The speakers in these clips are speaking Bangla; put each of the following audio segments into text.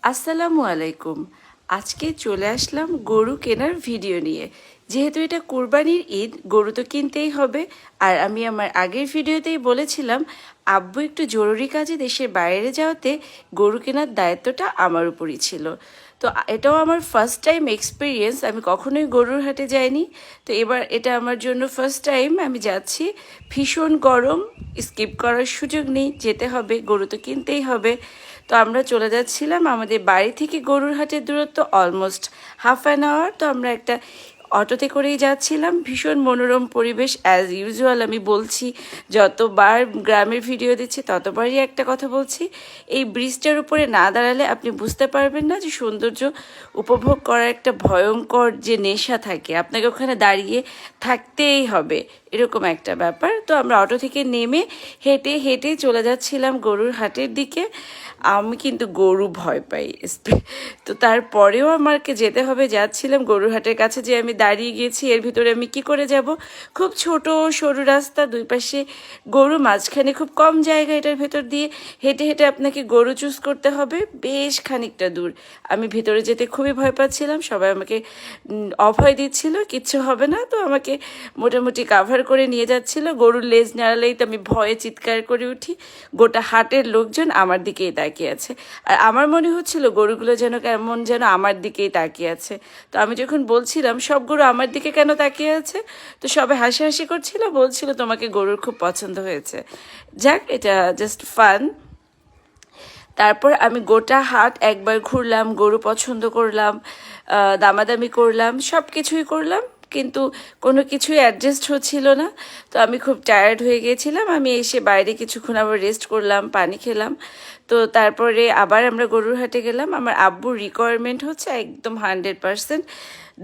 আসসালামু আলাইকুম। আজকে চলে আসলাম গরু কেনার ভিডিও নিয়ে। যেহেতু এটা কুরবানির ঈদ, গরু তো কিনতেই হবে। আর আমি আমার আগের ভিডিওতেই বলেছিলাম আব্বু একটু জরুরি কাজে দেশের বাইরে যাওয়াতে গরু কেনার দায়িত্বটা আমার উপরই ছিল। তো এটাও আমার ফার্স্ট টাইম এক্সপিরিয়েন্স, আমি কখনোই গরুর হাটে যাইনি। তো এবার এটা আমার জন্য ফার্স্ট টাইম আমি যাচ্ছি। ভীষণ গরম, স্কিপ করার সুযোগ নেই, যেতে হবে, গরু তো কিনতেই হবে। তো আমরা চলে যাচ্ছিলাম, আমাদের বাড়ি থেকে গরুর হাটের দূরত্ব অলমোস্ট হাফ অ্যান আওয়ার। তো আমরা একটা অটোতে করেই যাচ্ছিলাম। ভীষণ মনোরম পরিবেশ, অ্যাজ ইউজুয়াল আমি বলছি, যতবার গ্রামের ভিডিও দিচ্ছি ততবারই একটা কথা বলছি, এই ব্রিজটার উপরে না দাঁড়ালে আপনি বুঝতে পারবেন না যে সৌন্দর্য উপভোগ করার একটা ভয়ঙ্কর যে নেশা থাকে, আপনাকে ওখানে দাঁড়িয়ে থাকতেই হবে, এরকম একটা ব্যাপার। তো আমরা অটো থেকে নেমে হেঁটে হেঁটে চলে যাচ্ছিলাম গরুর হাটের দিকে। আমি কিন্তু গরু ভয় পাই, তো তারপরেও আমাকে যেতে হবে। যাচ্ছিলাম গরুর হাটের কাছে, যে আমি দাঁড়িয়ে গেছি, এর ভিতরে আমি কি করে যাব? খুব ছোট সরু রাস্তা, দুই পাশে গরু, মাঝখানে খুব কম জায়গা, এটার ভেতর দিয়ে হেঁটে হেঁটে আপনাকে গরু চুজ করতে হবে বেশ খানিকটা দূর। আমি ভিতরে যেতে খুবই ভয় পাচ্ছিলাম, সবাই আমাকে অভয় দিচ্ছিল কিচ্ছু হবে না, তো আমাকে মোটামুটি কাভার করে নিয়ে যাচ্ছিল। গরুর লেজ নাড়ালেই তো আমি ভয়ে চিৎকার করে উঠি। গোটা হাটের লোকজন আমার দিকেই তাকিয়ে আছে, আর আমার মনে হচ্ছিল গরুগুলো যেন কেমন যেন আমার দিকেই তাকিয়ে আছে। তো আমি যখন বলছিলাম সব গরু আমার দিকে কেন তাকিয়ে আছে, তো সবাই হাসাহাসি করছিল, বলছিল তোমাকে গরুর খুব পছন্দ হয়েছে। যাক, এটা জাস্ট ফান। তারপর আমি গোটা হাট একবার ঘুরলাম, গরু পছন্দ করলাম, দামাদামি করলাম, সব কিছুই করলাম, কিন্তু কোনো কিছুই অ্যাডজাস্ট হচ্ছিল না। তো আমি খুব টায়ার্ড হয়ে গিয়েছিলাম। আমি এসে বাইরে কিছুক্ষণ আবার রেস্ট করলাম, পানি খেলাম। তো তারপরে আবার আমরা গরুর হাটে গেলাম। আমার আব্বুর রিকোয়ারমেন্ট হচ্ছে একদম 100%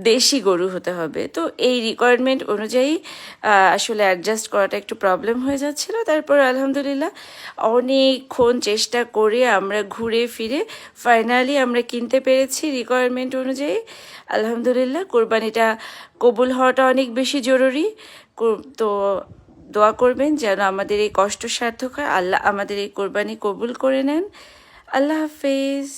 দেশি গরু হতে হবে। তো এই রিকোয়ারমেন্ট অনুযায়ী আসলে অ্যাডজাস্ট করাটা একটু প্রবলেম হয়ে যাচ্ছিল। তারপর আলহামদুলিল্লাহ অনেকক্ষণ চেষ্টা করে আমরা ঘুরে ফিরে ফাইনালি আমরা কিনতে পেরেছি রিকোয়ারমেন্ট অনুযায়ী। আলহামদুলিল্লাহ কোরবানিটা কবুল হওয়াটা অনেক বেশি জরুরি। তো দোয়া করবেন যেন আমাদের এই কষ্ট সার্থক হয়, আল্লাহ আমাদের এই কোরবানি কবুল করে নেন। আল্লাহ হাফেজ।